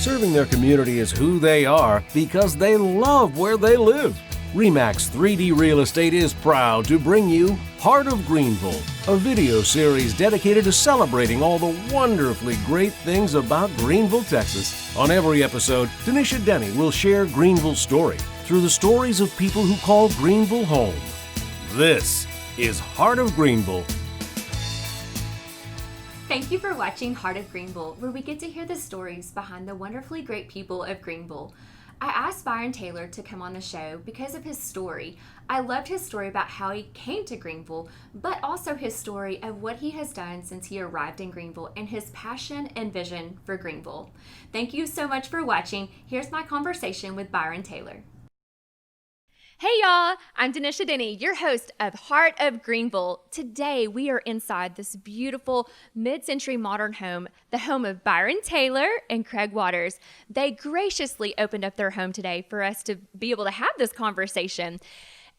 Serving their community is who they are because they love where they live. REMAX 3D Real Estate is proud to bring you Heart of Greenville, a video series dedicated to celebrating all the wonderfully great things about Greenville, Texas. On every episode, Tanisha Denny will share Greenville's story through the stories of people who call Greenville home. This is Heart of Greenville. Thank you for watching Heart of Greenville, where we get to hear the stories behind the wonderfully great people of Greenville. I asked Byron Taylor to come on the show because of his story. I loved his story about how he came to Greenville, but also his story of what he has done since he arrived in Greenville and his passion and vision for Greenville. Thank you so much for watching. Here's my conversation with Byron Taylor. Hey y'all, I'm Tanisha Denny, your host of Heart of Greenville. Today we are inside this beautiful mid-century modern home, the home of Byron Taylor and Craig Waters. They graciously opened up their home today for us to be able to have this conversation.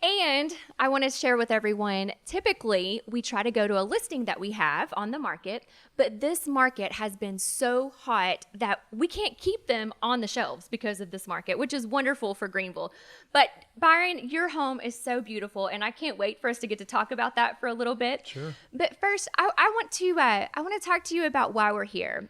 And I want to share with everyone, typically we try to go to a listing that we have on the market, but this market has been so hot that we can't keep them on the shelves because of this market, which is wonderful for Greenville. But Byron, your home is so beautiful, and I can't wait for us to get to talk about that for a little bit. Sure. But first, I want to talk to you about why we're here.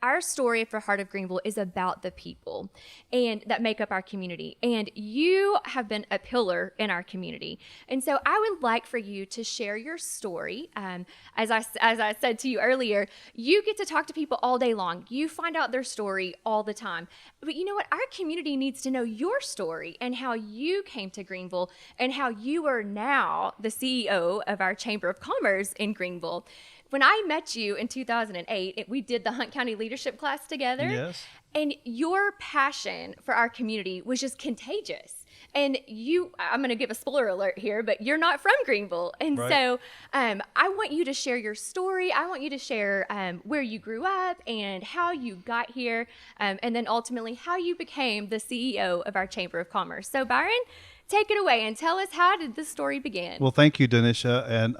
Our story for Heart of Greenville is about the people and that make up our community, and you have been a pillar in our community. And so I would like for you to share your story. As I said to you earlier, you get to talk to people all day long. You find out their story all the time. But you know what? Our community needs to know your story and how you came to Greenville and how you are now the CEO of our Chamber of Commerce in Greenville. When I met you in 2008, we did the Hunt County Leadership class together. Yes. And your passion for our community was just contagious. And I'm going to give a spoiler alert here, but you're not from Greenville. And Right. So I want you to share your story. I want you to share where you grew up and how you got here, and then ultimately how you became the CEO of our Chamber of Commerce. So Byron, take it away and tell us, how did this story begin? Well, thank you, Danisha. And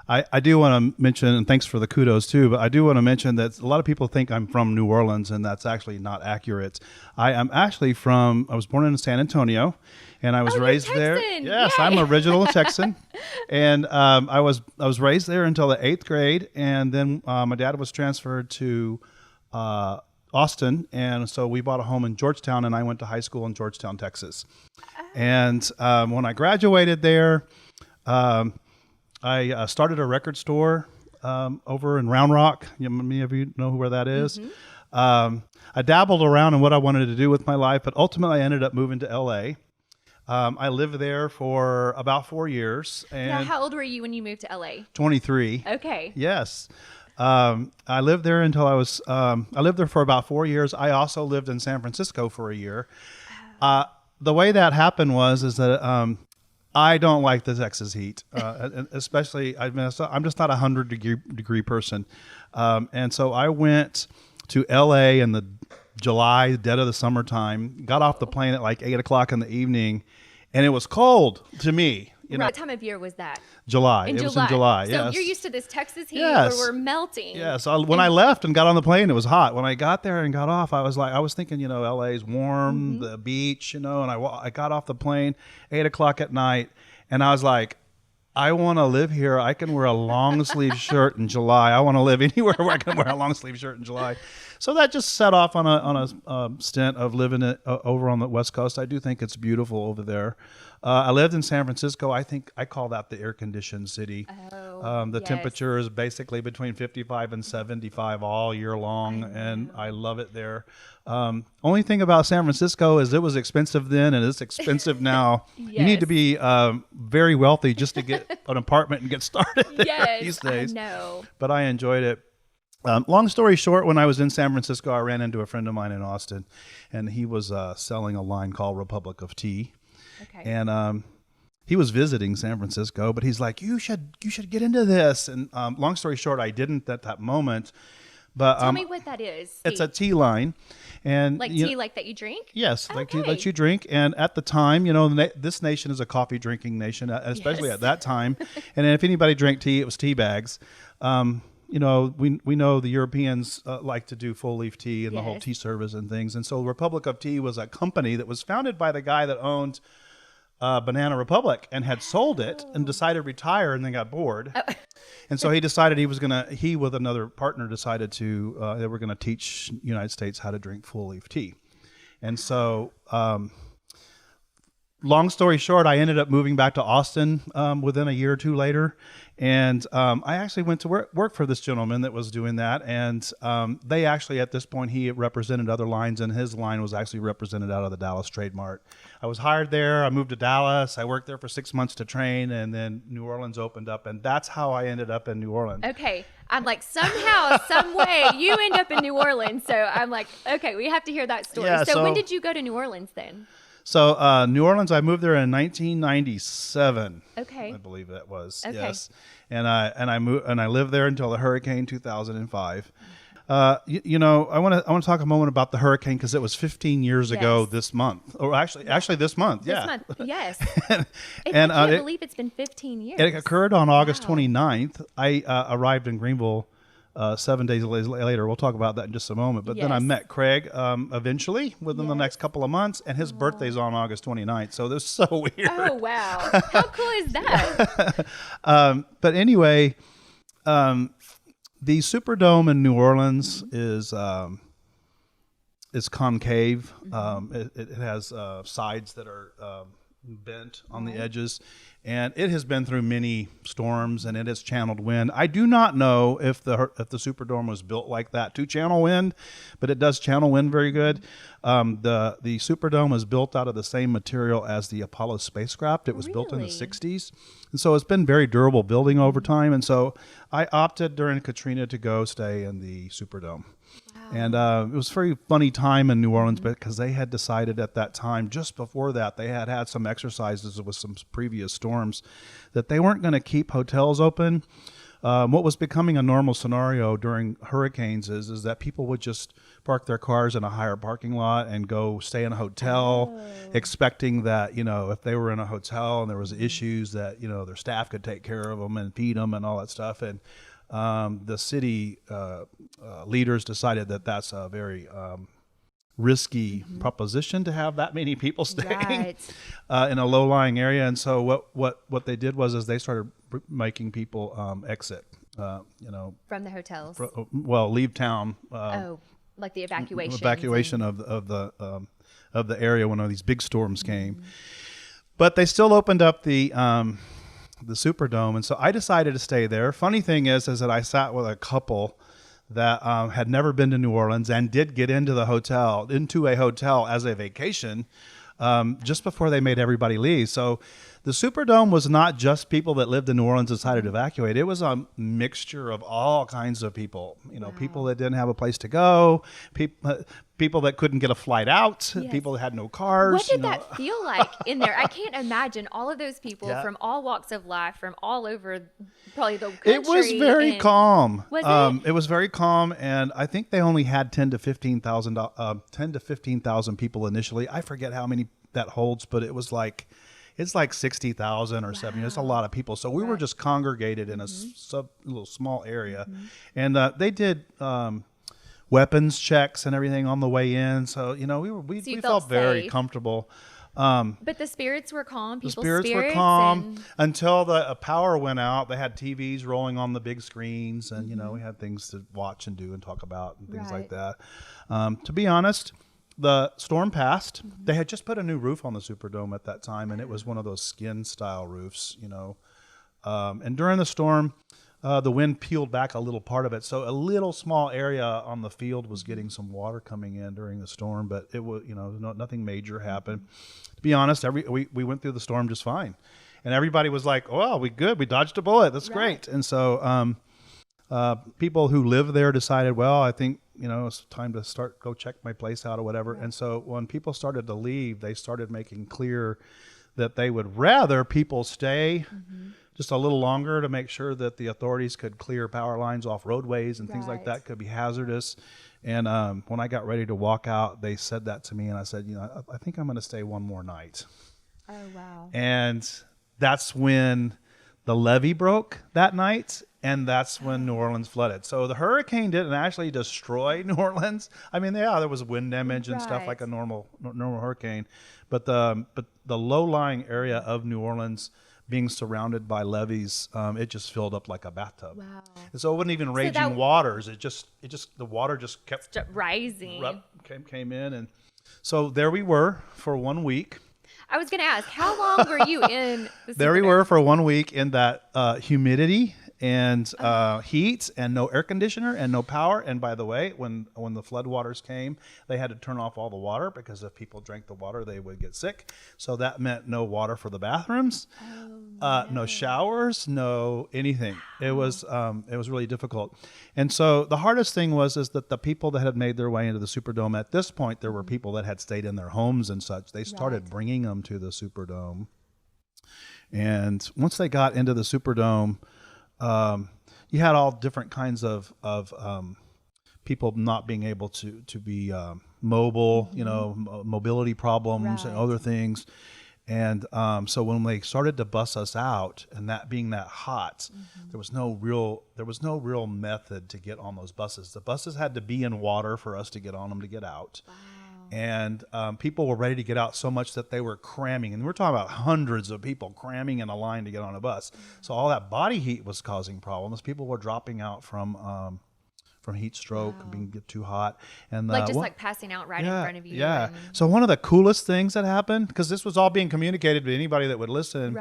I do want to mention, and thanks for the kudos too, but I do want to mention that a lot of people think I'm from New Orleans, and that's actually not accurate. I am actually I was born in San Antonio, and I was raised there. Yes, Yay. I'm original Texan. And I was raised there until the 8th grade, and then my dad was transferred to Austin, and so we bought a home in Georgetown, and I went to high school in Georgetown, Texas. And when I graduated there, I started a record store over in Round Rock. Many of you know where that is. Mm-hmm. I dabbled around in what I wanted to do with my life, but ultimately I ended up moving to LA. I lived there for about 4 years. And now, how old were you when you moved to LA? 23. Okay. Yes. I lived there until I lived there for about 4 years. I also lived in San Francisco for a year. The way that happened is that I don't like the Texas heat, especially, I'm just not a 100-degree person. And so I went to LA in the July, dead of the summertime, got off the plane at like 8 o'clock in the evening, and it was cold to me. What time of year was that? July. It was in July, so yes. You're used to this Texas heat Yes. where we're melting. Yeah, so when I left and got on the plane, it was hot. When I got there and got off, I was thinking, LA's warm, the beach, and I got off the plane, 8 o'clock at night, and I was like, I want to live here. I can wear a long sleeve shirt in July. I want to live anywhere where I can wear a long sleeve shirt in July. So that just set off on a stint of living over on the West Coast. I do think it's beautiful over there. I lived in San Francisco. I think I call that the air-conditioned city. The temperature is basically between 55 and 75 all year long, and I love it there. Only thing about San Francisco is it was expensive then, and it's expensive now. Yes. You need to be very wealthy just to get an apartment and get started there these days. I know. But I enjoyed it. Long story short, when I was in San Francisco, I ran into a friend of mine in Austin, and he was selling a line called Republic of Tea. Okay. And he was visiting San Francisco, but he's like, you should get into this. And long story short, I didn't at that moment. But tell me what that is. It's a tea line, and tea like that you drink. Yes, like tea that you drink. And at the time, this nation is a coffee drinking nation, especially at that time. And if anybody drank tea, it was tea bags. you know, we know the Europeans like to do full leaf tea and the whole Yes. tea service and things. And so Republic of Tea was a company that was founded by the guy that owned Banana Republic and had sold it and decided to retire and then got bored. And so he decided he with another partner decided they were going to teach United States how to drink full leaf tea. And so, long story short, I ended up moving back to Austin within a year or two later. And I actually went to work for this gentleman that was doing that. And they actually, at this point, he represented other lines, and his line was actually represented out of the Dallas Trade Mart. I was hired there. I moved to Dallas. I worked there for 6 months to train, and then New Orleans opened up. And that's how I ended up in New Orleans. Okay. I'm like, somehow, some way, you end up in New Orleans. So I'm like, okay, we have to hear that story. Yeah, so when did you go to New Orleans then? So New Orleans, I moved there in 1997. Okay. I believe that was. Okay. Yes. And I lived there until the hurricane 2005. You know, I want to talk a moment about the hurricane because it was 15 years ago Yes. this month, or actually this month. This Yeah. month, yes. and I can't believe it's been 15 years. it occurred on August Wow. 29th. I arrived in Greenville 7 days later. We'll talk about that in just a moment. But then I Yes. met Craig eventually within the next couple of months, and his birthday's on August 29th. So this is so weird. Oh, wow. How cool is that? But anyway, the Superdome in New Orleans is concave. It has sides that are bent on the edges, and it has been through many storms, and it has channeled wind. I do not know if the Superdome was built like that to channel wind, but it does channel wind very good. The Superdome is built out of the same material as the Apollo spacecraft. It was built in the Really? 60s, and so it's been very durable building over time. And so I opted during Katrina to go stay in the Superdome. And it was a very funny time in New Orleans because they had decided at that time, just before that, they had some exercises with some previous storms, that they weren't going to keep hotels open. What was becoming a normal scenario during hurricanes is that people would just park their cars in a higher parking lot and go stay in a hotel, expecting that, you know, if they were in a hotel and there was issues that, you know, their staff could take care of them and feed them and all that stuff. And the city leaders decided that that's a very risky proposition to have that many people staying in a low-lying area. And so what they did was they started making people exit, you know, From the hotels. leave town. Like the evacuation. Evacuation of the area when all these big storms came. But they still opened up the Superdome, and so I decided to stay there. Funny thing is that I sat with a couple that had never been to New Orleans and did get into a hotel as a vacation just before they made everybody leave. So the Superdome was not just people that lived in New Orleans decided to evacuate. It was a mixture of all kinds of people. You know, people that didn't have a place to go, people that couldn't get a flight out, people that had no cars. What did that feel like in there? I can't imagine all of those people from all walks of life, from all over probably the country. It was very calm. Was it? It was very calm, and I think they only had 10 to 15,000 people initially. I forget how many that holds, but it's like 60,000 or 70. It's a lot of people. So we were just congregated in a little small area, and they did weapons checks and everything on the way in. So you know we felt very safe. Comfortable. But the spirits were calm. The People's spirits were calm and until the power went out. They had TVs rolling on the big screens, and you know we had things to watch and do and talk about and things like that. To be honest, the storm passed. They had just put a new roof on the Superdome at that time, and it was one of those skin style roofs, you know. And during the storm, the wind peeled back a little part of it, so a little small area on the field was getting some water coming in during the storm, but it was, you know, nothing major happened. To be honest, we went through the storm just fine, and everybody was like, "Oh, we dodged a bullet. That's great." And so people who live there decided, well, I think, you know, it's time to go check my place out or whatever. And so when people started to leave, they started making clear that they would rather people stay just a little longer to make sure that the authorities could clear power lines off roadways and things like that could be hazardous. And when I got ready to walk out, they said that to me, and I said, you know, I think I'm going to stay one more night. oh wow. And that's when the levee broke that night, and that's when New Orleans flooded. So the hurricane didn't actually destroy New Orleans. I mean, yeah, there was wind damage and stuff like a normal hurricane, but the low-lying area of New Orleans, being surrounded by levees, it just filled up like a bathtub. Wow. And so it wasn't even raging waters. The water just kept rising. Came in, and so there we were for 1 week. I was going to ask, how long were you in the There we were for 1 week in that humidity and heat and no air conditioner and no power. And by the way, when the floodwaters came, they had to turn off all the water because if people drank the water, they would get sick. So that meant no water for the bathrooms, no showers, no anything. It was really difficult. And so the hardest thing is that the people that had made their way into the Superdome, at this point, there were people that had stayed in their homes and such. They started bringing them to the Superdome. And once they got into the Superdome, you had all different kinds of people not being able to be mobile, mobility problems and other things. And so when they started to bus us out, and that being that hot, there was no real method to get on those buses. The buses had to be in water for us to get on them to get out. Wow. And people were ready to get out so much that they were cramming. And we're talking about hundreds of people cramming in a line to get on a bus. So all that body heat was causing problems. People were dropping out from heat stroke, being get too hot, and like passing out in front of you. Yeah. So one of the coolest things that happened, because this was all being communicated to anybody that would listen,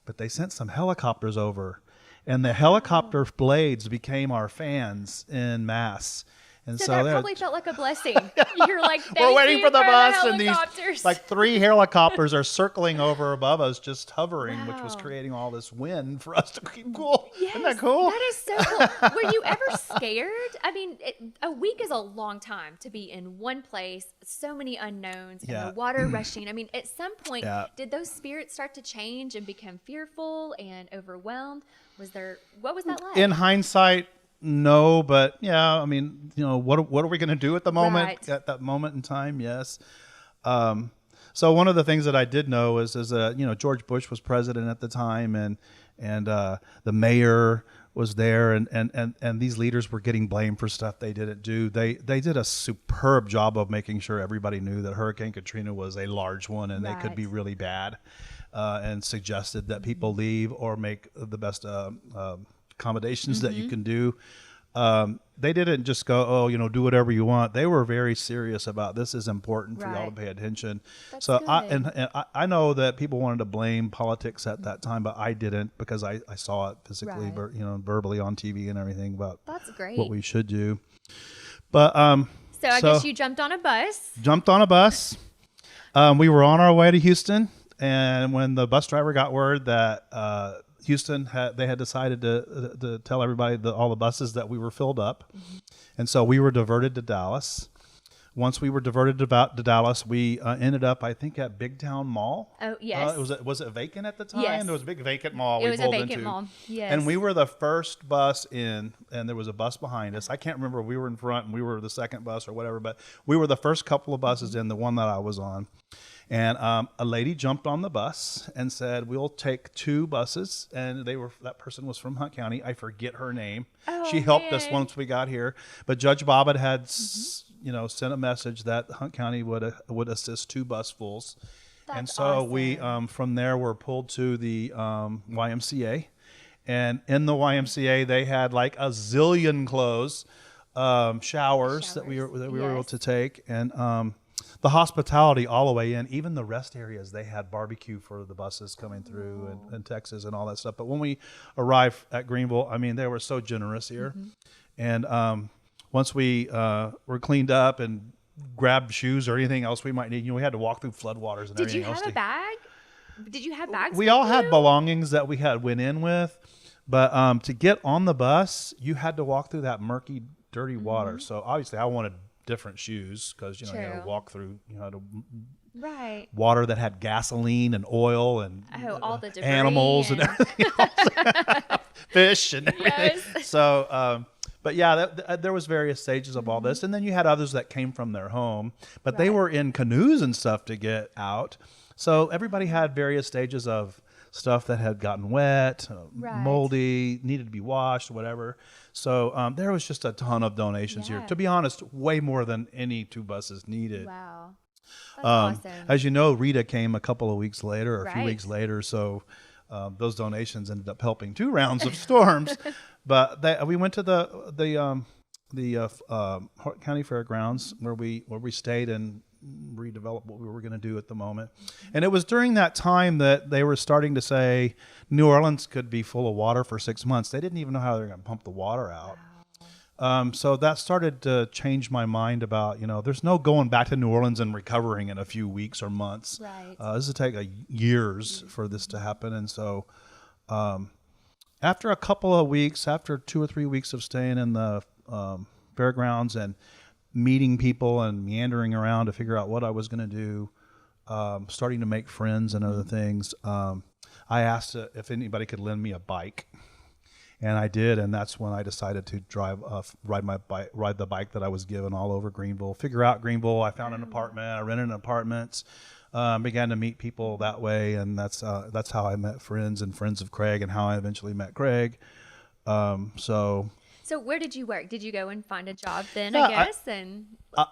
but they sent some helicopters over, and the helicopter blades became our fans en masse. And so that probably felt like a blessing. You're like, we're waiting for the bus, and these like 3 helicopters are circling over above us, just hovering, which was creating all this wind for us to keep cool. Yes, isn't that cool? That is so cool. Were you ever scared? I mean, a week is a long time to be in one place, so many unknowns, and the water rushing. I mean, at some point, did those spirits start to change and become fearful and overwhelmed? What was that like? In hindsight, no, but yeah, I mean, what are we going to do at the moment, at that moment in time? Yes. So one of the things that I did know is George Bush was president at the time, and the mayor was there, and these leaders were getting blamed for stuff they didn't do. They did a superb job of making sure everybody knew that Hurricane Katrina was a large one and they could be really bad, and suggested that people leave or make the best accommodations that you can do. They didn't just go, do whatever you want. They were very serious about this is important for y'all to pay attention. That's so good. I know that people wanted to blame politics at that time, but I didn't, because I saw it physically, verbally on TV and everything about what we should do. But so I guess you jumped on a bus. We were on our way to Houston, and when the bus driver got word that Houston had decided to tell everybody all the buses that we were filled up, and so we were diverted to Dallas. Once we were diverted to Dallas, we ended up, I think, at Big Town Mall. Oh yes. Was it vacant at the time? Yes. There was a big vacant mall. It was a vacant mall. Yes. And we were the first bus in, and there was a bus behind us. I can't remember if we were in front and we were the second bus or whatever, but we were the first couple of buses in, the one that I was on. And a lady jumped on the bus and said, "We'll take 2 buses." And that person was from Hunt County. I forget her name. She helped us once we got here. But Judge Bobbitt had, sent a message that Hunt County would assist 2 busfuls. And so awesome. we, from there, were pulled to the YMCA. And in the YMCA, they had like a zillion clothes, showers that we were able to take. And the hospitality all the way in, even the rest areas, they had barbecue for the buses coming through in Texas and all that stuff. But when we arrived at Greenville, I mean, they were so generous here. And once we were cleaned up and grabbed shoes or anything else we might need, we had to walk through floodwaters and everything else. Did you have a bag? Did you have bags? We all had belongings that we went in with. But to get on the bus, you had to walk through that murky, dirty water. So obviously I wanted different shoes, because you had to walk through water that had gasoline and oil and all the debris animals and everything else. Fish and everything. So but yeah, there was various stages of all this, and then you had others that came from their home, but they were in canoes and stuff to get out. So everybody had various stages of stuff that had gotten wet, Right. moldy, needed to be washed, whatever. So there was just a ton of donations here. To be honest, way more than any 2 buses needed. Wow. That's awesome. As you know, Rita came a couple of weeks later, or a few Right. weeks later, so those donations ended up helping 2 rounds of storms. But we went to the Hart County Fairgrounds where we stayed and redeveloped what we were going to do at the moment. And it was during that time that they were starting to say New Orleans could be full of water for 6 months. They didn't even know how they were going to pump the water out. So that started to change my mind about, there's no going back to New Orleans and recovering in a few weeks or months. Right. This will take years for this to happen. And so after a couple of weeks, after 2 or 3 weeks of staying in the fairgrounds and meeting people and meandering around to figure out what I was going to do, starting to make friends and other things, I asked if anybody could lend me a bike. And I did, and that's when I decided to ride the bike that I was given all over Greenville. Figure out Greenville. I found an apartment. I rented an apartment. Began to meet people that way, and that's how I met friends and friends of Craig, and how I eventually met Craig. So where did you work? Did you go and find a job then? Yeah, I guess.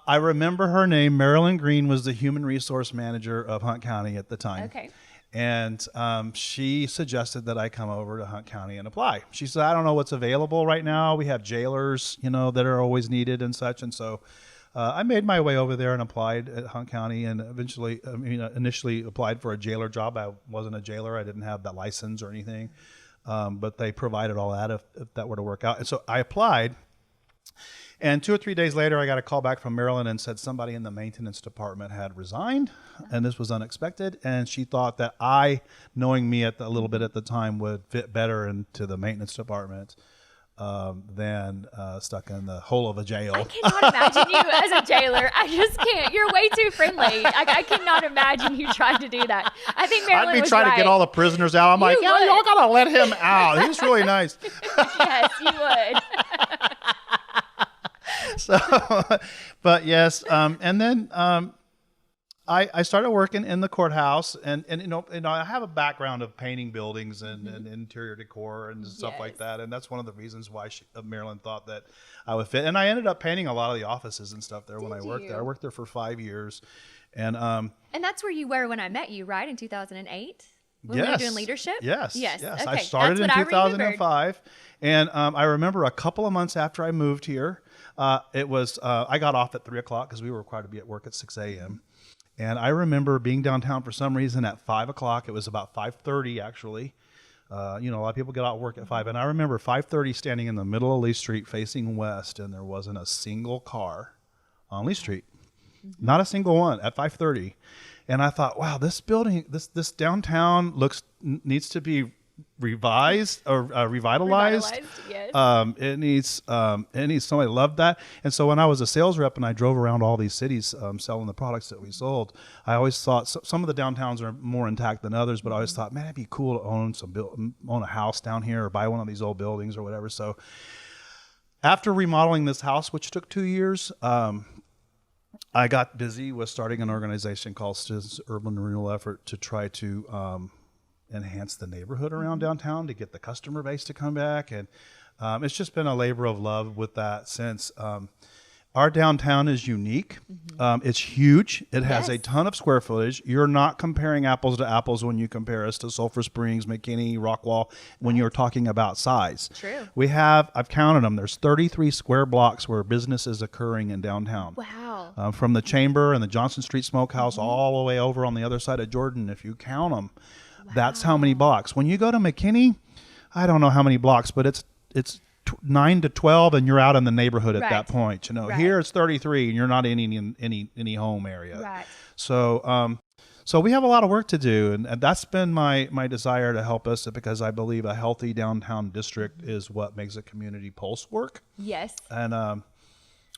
I remember her name. Marilyn Green was the human resource manager of Hunt County at the time. Okay. And she suggested that I come over to Hunt County and apply. She said, I don't know what's available right now. We have jailers, that are always needed and such. And so I made my way over there and applied at Hunt County, and initially applied for a jailer job. I wasn't a jailer. I didn't have that license or anything. But they provided all that if that were to work out. And so I applied. And 2 or 3 days later, I got a call back from Marilyn and said somebody in the maintenance department had resigned, and this was unexpected. And she thought that I, knowing me a little bit at the time, would fit better into the maintenance department than stuck in the hole of a jail. I cannot imagine you as a jailer. I just can't. You're way too friendly. I cannot imagine you trying to do that. I think Marilyn I'd be was trying right. to get all the prisoners out. I'm like, You y'all would. gotta let him out. He's really nice. Yes, you would. So, but yes, and then I started working in the courthouse, and I have a background of painting buildings and interior decor and stuff like that, and that's one of the reasons why Marilyn thought that I would fit. And I ended up painting a lot of the offices and stuff there when I worked there. I worked there for 5 years, and that's where you were when I met you, right, in 2008? When yes. we were doing leadership? Yes. Okay. I started in 2005. And I remember a couple of months after I moved here, it was I got off at 3 o'clock because we were required to be at work at 6 a.m. And I remember being downtown for some reason at 5 o'clock. It was about 5:30 actually. A lot of people get out of work at 5. And I remember 5:30 standing in the middle of Lee Street facing west, and there wasn't a single car on Lee Street. Not a single one at 5:30. And I thought, wow, this building, this downtown needs to be revised or revitalized. Yes. It needs somebody loved that. And so when I was a sales rep and I drove around all these cities selling the products that we sold, I always thought some of the downtowns are more intact than others, but I always thought, man, it'd be cool to own a house down here or buy one of these old buildings or whatever. So after remodeling this house, which took 2 years, I got busy with starting an organization called Citizens Urban Renewal Effort to try to enhance the neighborhood around downtown to get the customer base to come back. And it's just been a labor of love with that since. Our downtown is unique. It's huge. It has a ton of square footage. You're not comparing apples to apples when you compare us to Sulphur Springs, McKinney, Rockwall, when you're talking about size. True. I've counted them. There's 33 square blocks where business is occurring in downtown. Wow. From the Chamber and the Johnson Street Smokehouse all the way over on the other side of Jordan, if you count them, that's how many blocks. When you go to McKinney, I don't know how many blocks, but it's 9 to 12 and you're out in the neighborhood at that point. Here it's 33 and you're not in any home area. Right. So we have a lot of work to do, and that's been my desire to help us, because I believe a healthy downtown district is what makes a community pulse work. Yes. And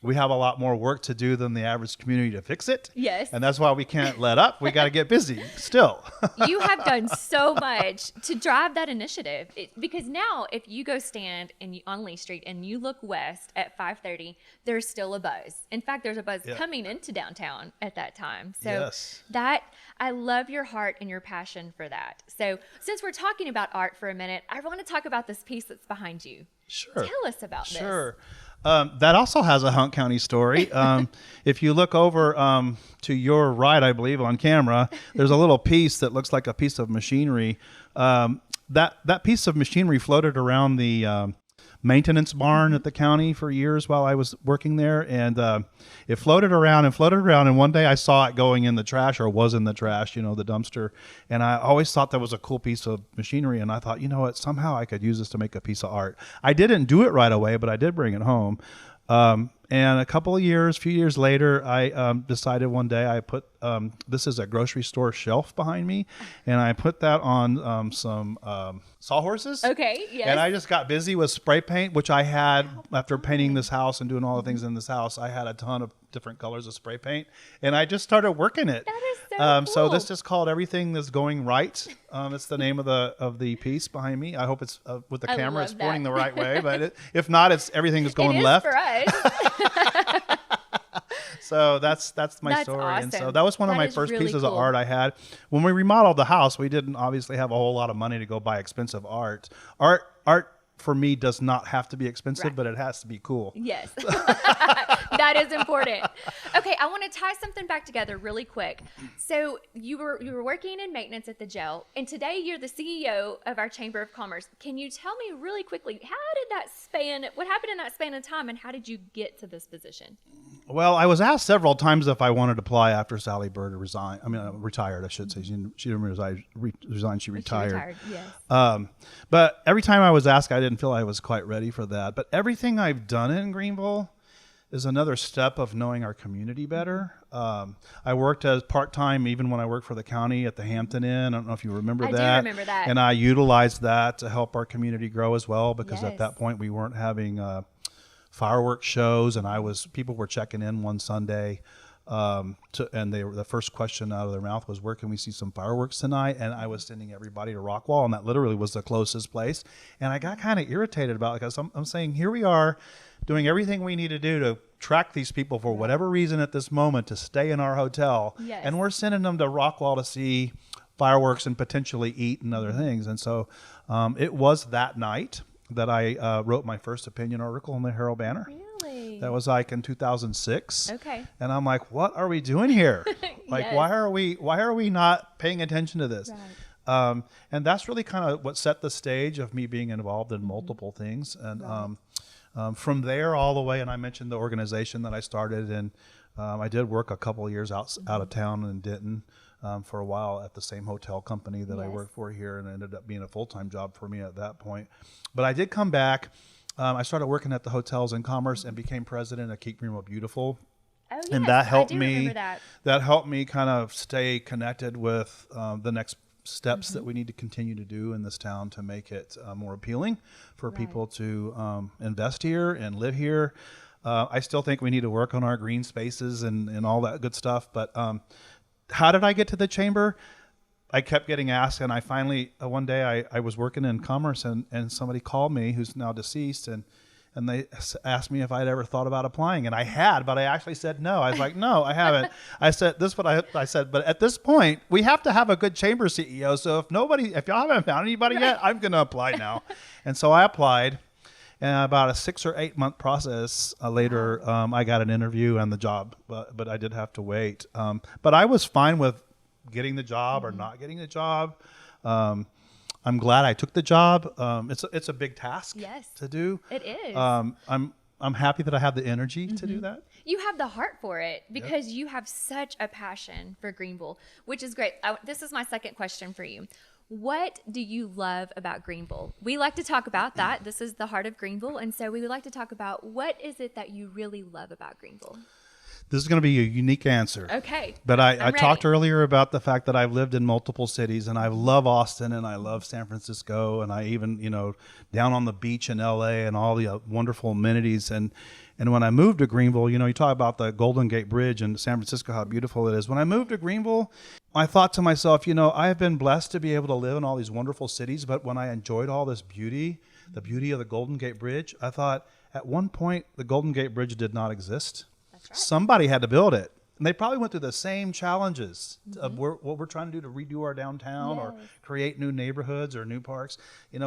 we have a lot more work to do than the average community to fix it. Yes. And that's why we can't let up. We got to get busy still. You have done so much to drive that initiative because now if you go stand on Lee Street and you look west at 5:30, there's still a buzz. In fact, there's a buzz coming into downtown at that time. So that I love your heart and your passion for that. So since we're talking about art for a minute, I want to talk about this piece that's behind you. Sure. Tell us about this. Sure. That also has a Hunt County story. If you look over to your right, I believe, on camera, there's a little piece that looks like a piece of machinery. That piece of machinery floated around the maintenance barn at the county for years while I was working there, and it floated around, and one day I saw it going in the trash, or was in the trash, the dumpster, and I always thought that was a cool piece of machinery, and I thought, you know what, somehow I could use this to make a piece of art. I didn't do it right away, but I did bring it home. And a few years later, I decided one day I put, this is a grocery store shelf behind me, and I put that on some sawhorses. Okay, yes. And I just got busy with spray paint, which I had after painting this house and doing all the things in this house. I had a ton of different colors of spray paint, and I just started working it. That is so cool. So this is called Everything That's Going Right. It's the name of the piece behind me. I hope it's with the camera, it's pointing the right way, but if not, it's Everything That's Going Left. For us. So that's my story. Awesome. And so that was one of my first really pieces cool. of art I had. When we remodeled the house, we didn't obviously have a whole lot of money to go buy expensive art. Art for me does not have to be expensive, but it has to be cool. Yes. That is important. Okay, I want to tie something back together really quick. So you were working in maintenance at the jail, and today you're the CEO of our Chamber of Commerce. Can you tell me really quickly, what happened in that span of time, and how did you get to this position? Well, I was asked several times if I wanted to apply after Sally Bird retired, I should say. She didn't resign, she retired. She retired, yes. But every time I was asked, I didn't feel I was quite ready for that. But everything I've done in Greenville is another step of knowing our community better. I worked as part-time even when I worked for the county at the Hampton Inn. I don't know if you remember that. I do remember that. And I utilized that to help our community grow as well, because Yes. at that point we weren't having fireworks shows, and people were checking in one Sunday, and the first question out of their mouth was, "Where can we see some fireworks tonight?" And I was sending everybody to Rockwall, and that literally was the closest place. And I got kind of irritated about it, because I'm saying, here we are doing everything we need to do to track these people for whatever reason at this moment to stay in our hotel, Yes. and we're sending them to Rockwall to see fireworks and potentially eat and other things. And so it was that night that I wrote my first opinion article in the Herald Banner. Really? That was like in 2006. Okay. And I'm like, what are we doing here? Like, Yes. why are we not paying attention to this? Right. And that's really kind of what set the stage of me being involved in multiple things. And from there all the way, and I mentioned the organization that I started, and I did work a couple of years out of town in Denton for a while at the same hotel company that I worked for here, and it ended up being a full-time job for me at that point. But I did come back. I started working at the hotels in Commerce and became president of Keep Greenville Beautiful. Oh, yes. And that helped I do me. remember that. That helped me kind of stay connected with the next steps that we need to continue to do in this town to make it more appealing for people to invest here and live here. I still think we need to work on our green spaces and all that good stuff. But how did I get to the chamber? I kept getting asked, and I finally, one day I was working in Commerce, and somebody called me who's now deceased, and they asked me if I'd ever thought about applying. And I had, but I actually said no. I was like, no, I haven't. I said, this is what I said, but at this point, we have to have a good chamber CEO. So if y'all haven't found anybody yet, I'm going to apply now. And so I applied. And about a 6 or 8 month process later, I got an interview and the job, but I did have to wait. But I was fine with getting the job or not getting the job. I'm glad I took the job. It's a big task to do. It is. I'm happy that I have the energy to do that. You have the heart for it because you have such a passion for Greenville, which is great. This is my second question for you. What do you love about Greenville? We like to talk about that. This is the heart of Greenville. And so we would like to talk about what is it that you really love about Greenville? This is going to be a unique answer. Okay. But I ready. talked earlier about the fact that I've lived in multiple cities, and I love Austin, and I love San Francisco, and I even, down on the beach in LA and all the wonderful amenities. And when I moved to Greenville, you talk about the Golden Gate Bridge in San Francisco, how beautiful it is. When I moved to Greenville, I thought to myself, I have been blessed to be able to live in all these wonderful cities, but when I enjoyed all this beauty, the beauty of the Golden Gate Bridge, I thought at one point the Golden Gate Bridge did not exist. That's right. Somebody had to build it. And they probably went through the same challenges of what we're trying to do to redo our downtown or create new neighborhoods or new parks.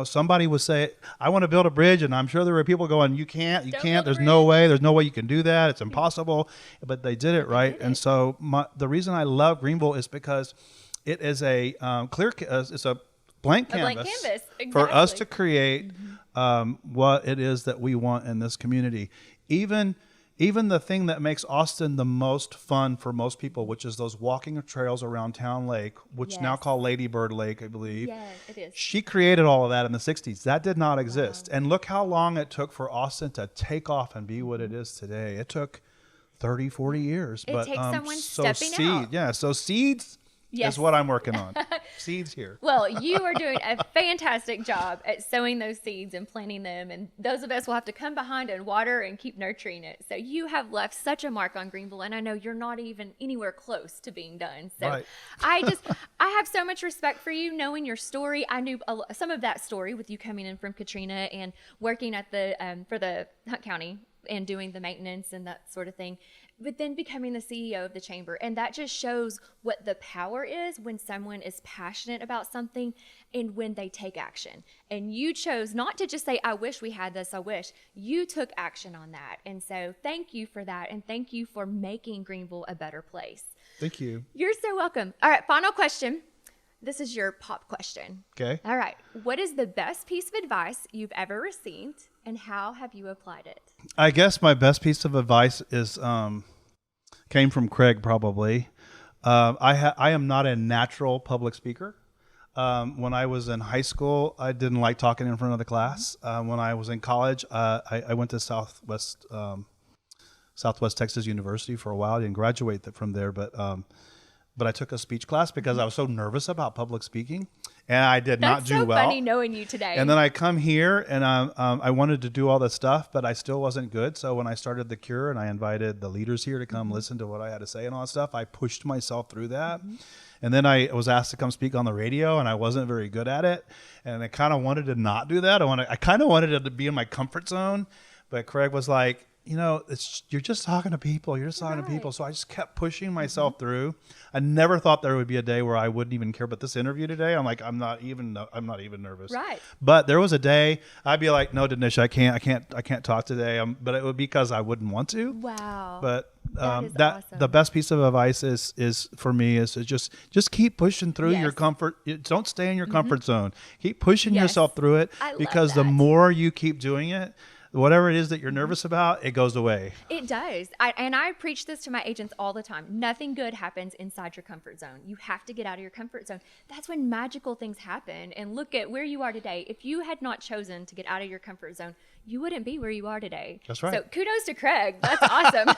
Somebody would say, I want to build a bridge. And I'm sure there were people going, you can't, there's no way you can do that. It's impossible. But they did it, right? And so the reason I love Greenville is because it is a it's a blank canvas, Exactly. for us to create what it is that we want in this community. Even the thing that makes Austin the most fun for most people, which is those walking trails around Town Lake, which now called Lady Bird Lake, I believe. Yeah, it is. She created all of that in the 60s. That did not exist. Wow. And look how long it took for Austin to take off and be what it is today. It took 30, 40 years. It takes someone stepping out. Yeah, so seeds is what I'm working on. Seeds here. Well, you are doing a fantastic job at sowing those seeds and planting them. And those of us will have to come behind and water and keep nurturing it. So you have left such a mark on Greenville. And I know you're not even anywhere close to being done. So right. I have so much respect for you, knowing your story. I knew some of that story with you coming in from Katrina and working at for the Hunt County and doing the maintenance and that sort of thing, but then becoming the CEO of the chamber. And that just shows what the power is when someone is passionate about something and when they take action. And you chose not to just say, I wish we had this, I wish. You took action on that. And so thank you for that. And thank you for making Greenville a better place. Thank you. You're so welcome. All right, final question. This is your pop question. Okay. All right. What is the best piece of advice you've ever received, and how have you applied it? I guess my best piece of advice is came from Craig, probably. I am not a natural public speaker. When I was in high school, I didn't like talking in front of the class. When I was in college, I went to Southwest Texas University for a while. I didn't graduate from there, but I took a speech class because I was so nervous about public speaking, and I did not do well. That's so funny knowing you today. And then I come here, and I wanted to do all this stuff, but I still wasn't good. So when I started The Cure and I invited the leaders here to come listen to what I had to say and all that stuff, I pushed myself through that. And then I was asked to come speak on the radio, and I wasn't very good at it. And I kind of wanted to not do that. I kind of wanted it to be in my comfort zone. But Craig was like, you're just talking to people. You're just talking to people. So I just kept pushing myself through. I never thought there would be a day where I wouldn't even care. But this interview today, I'm like, I'm not even nervous. Right. But there was a day I'd be like, no, Dinesh, I can't talk today. But it would be because I wouldn't want to. Wow. But awesome. the best piece of advice is for me is to just keep pushing through your comfort. Don't stay in your comfort zone. Keep pushing yourself through it, because the more you keep doing it, whatever it is that you're nervous about, it goes away. It does. I preach this to my agents all the time. Nothing good happens inside your comfort zone. You have to get out of your comfort zone. That's when magical things happen. And look at where you are today. If you had not chosen to get out of your comfort zone, you wouldn't be where you are today. That's right. So kudos to Craig. That's awesome.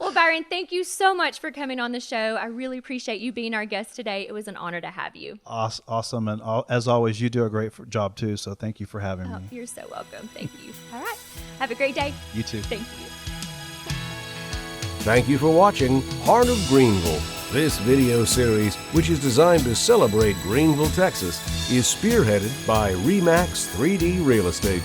Well, Byron, thank you so much for coming on the show. I really appreciate you being our guest today. It was an honor to have you. Awesome. And as always, you do a great job too. So thank you for having me. You're so welcome. Thank you. All right. Have a great day. You too. Thank you. Thank you for watching Heart of Greenville. This video series, which is designed to celebrate Greenville, Texas, is spearheaded by REMAX 3D Real Estate.